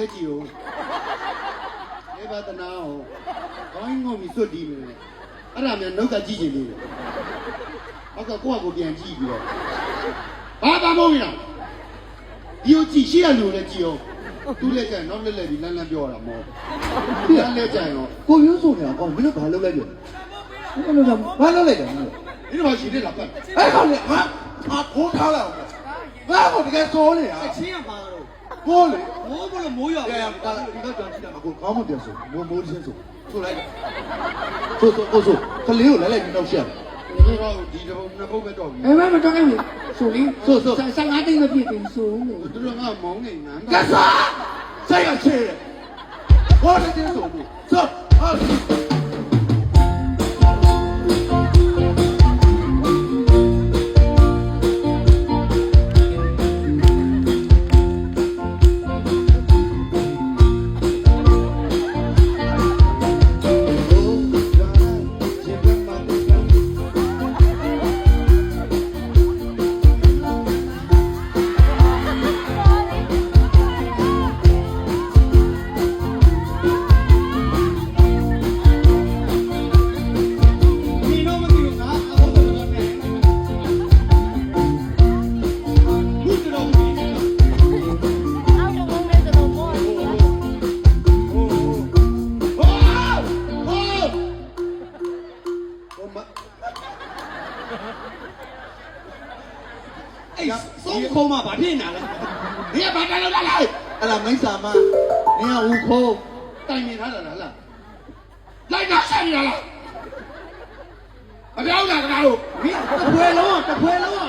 လဲကြည့်ဦးလေဘာတနာဟောခေါင်းငုံပြီးစွတ်တီးနေတယ်အဲ့ဒါမြန်နှုတ်ကကြည့်ချင်သေးတယ်ဟောကကိုယ့်ကိုပြန်ကြည့်ပြီးတော့ဘာမဟုတ်ရအောင်ဒီကိုကြည့်ရှိရလူလည်းကြည့်အောင်သူလည်းကြိုင်နောက်လက်ပြီးလမ်းပြောရတာမဟုတ်လမ်းလဲကြိုင်တော့ကိုရိုးစုံနေတာကောမင်းတို့ဘာလုပ်လိုက်လဲဘာလုပ်လိုက်တယ်ဒီတော့ရှိနေတာပတ်အဲ့ကောင်လေဟာခိုးထားလိုက်အောင်ငါ့ကိုတကယ်စိုးနေတာအချင်းကပါတော့ကိုလေမိုးဘလို့မိုးရောက်ရတာဒီတော့ကြောင်ကြည့်တာမကိုကောင်းမပြန်ဆိုမိုးချင်းဆိုလိုက်ဆိုကလေးကိုလိုက်ပြီးနောက်ရှက်ဒီတော့ဒီတော့နှစ်ပုတ်ပဲတော့ပြီမတော်ခဲ့ဘူးဆိုလေ15သိန်းမပြည့်တင်ဆိုလို့သူတို့ကမောင်းနေငန်းကစားဆက်ရချေဟောတယ်ဆိုဆိုဟာဆုံးခုံးမှာဘာဖြစ်နေတာလဲဒီကဘာတန်းလို့လာအဲ့ဒါမိစ္ဆာမနင်ကဟူခုံးတိုင်နေထားတာလားလိုက်တာဆက်နေတာလားမပြောင်းတာကလားလို့ဒီတစ်ဖွဲလုံး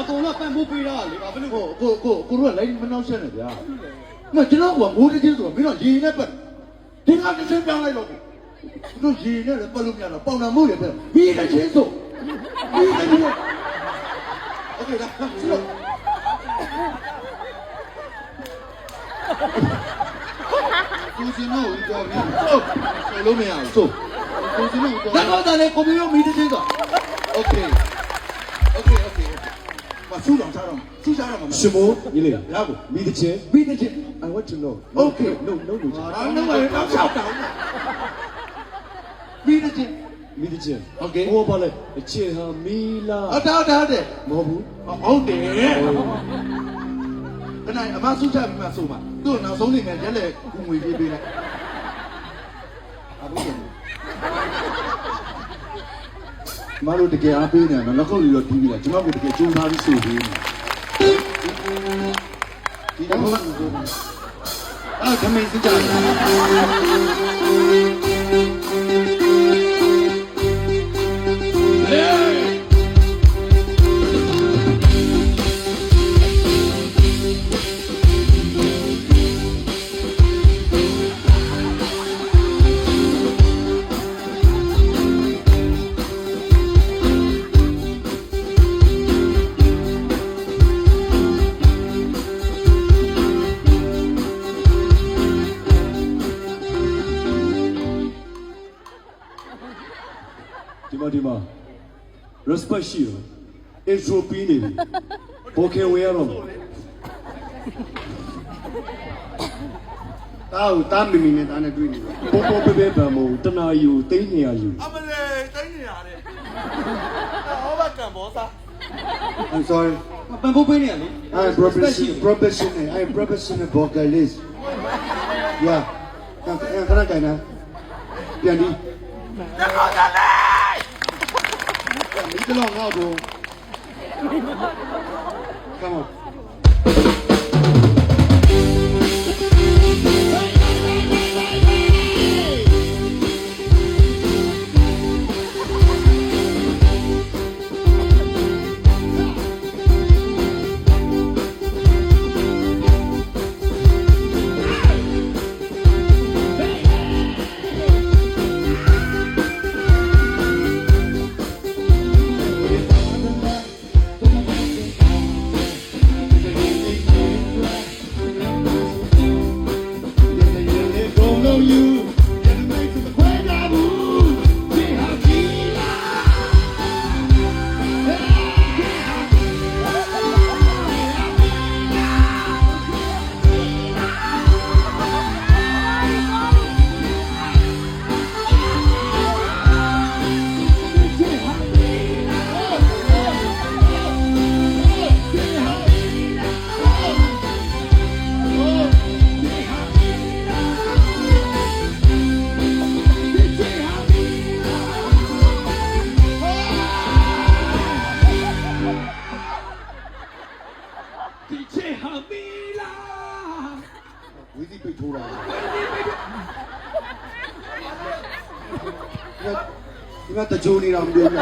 အကုန်လုံးပန်ဖိုးပေးတာလေဘာဖြစ်လို့ကိုတို့ကလိုက်မနှောက်ဆက်နေဗျာမကျွန်တော်ကမိုးတချင်းဆိုတော့မင်းတို့ရေနဲ့ပတ်ဒီကတစ်ချင်းပြောင်းလိုက်တော့တို့ရေနဲ့လည်းပတ်လို့မရတော့ပေါင်နာမို့ရပဲဒီတစ်ချင်းဆိုဒီတစ်ချင်းโอเคလားဆိုတော့ကိုစင်းတို့ကြော်ပြီးဆိုလို့မရဘူးဆိုကိုစင်းတို့ကြော်တော့တယ်ကိုမျိုးမီးတချင်းဆိုโอเคမဆူတော့စားတော့ဆူစားတော့မ什么你来哪个米的钱 I want to know okay no တော့ချောက်တောင်းမီးတချင်း米的钱 okay 我把嘞钱哈米啦ဟုတ်တယ်မဟုတ်ဘူး ဟုတ်တယ်ခဏအမဆူချပြီးမှဆိုမှာသူ့နောက်ဆုံးနေနဲ့ရက်လက်ကူငွေပေးလိုက်အခုကျန်မတို့တကယ်အားပေးနေတယ်နောက်ခေါက်လူတော့တီးပြီလားကျွန်တော်ကတကယ်ကြိုးစားပြီးဆိုပေးနေဒီတော့ခမင်းစကြဒီမှာ respect ရှိတော့ intro ပြီးနေပြီဘောခဲဝဲရတော့တာမီမီနဲ့တာနဲ့တွေ့နေတယ်ပေါ်ပဲဗန်မို့တနာယူသိန်း200ယူအမလေးသိန်း200တဲ့ဟောဘကံဘောစား I'm sorry ပန်ဖိုးပေးနေရလေ I'm professional vocalist yeah ခဏကြိုင်နာပြန်ဒီမိတလောငါ့ကို Come on ဟ ဝီစီပိတ်ထိုးတာဒီမှာတကြိုးနေတော့မပြောဘူး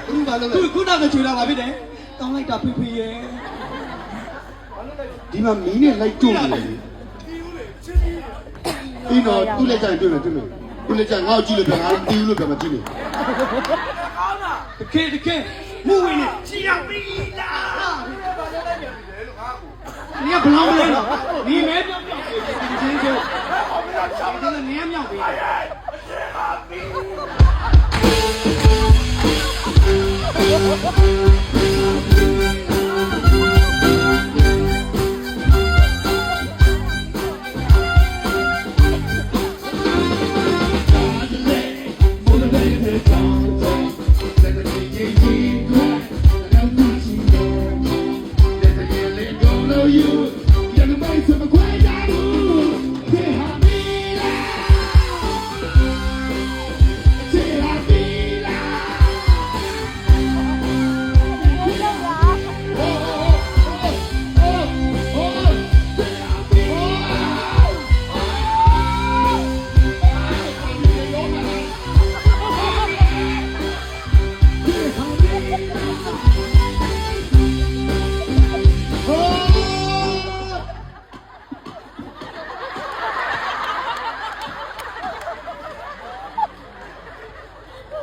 ဘူးဘာလို့လဲ ခုနကချွေလာပါဖြစ်တယ်တောင်းလိုက်တာဖေဖေရဲ့ ဒီမှာမီးနဲ့လိုက်ကြိုးနေတယ်ဒီတော့သူ့လက်ကြိုင်တွေ့မယ်သူ့လက်ကြိုင်ငါ့ကိုကြည့်လို့ပြန်ငါတီးလို့ပြန်မကြည့်နဲ့ ကောင်းလား တကယ်မှုဝင်နေ ကြည်ရပြီလားဒီကဘာလဲလဲပြန်ပြီလေလို့ငါ့ကို 你也不浪费了，你没表表，真就，真的你也秒飞。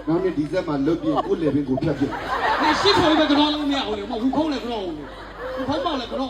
နောက်နေ့ဒီဇက်မှာလုတ်ပြကိုလေပင်ကိုဖြတ်ပြ 你洗头一个个老没有的，我悟空来个老，悟空冒来个老。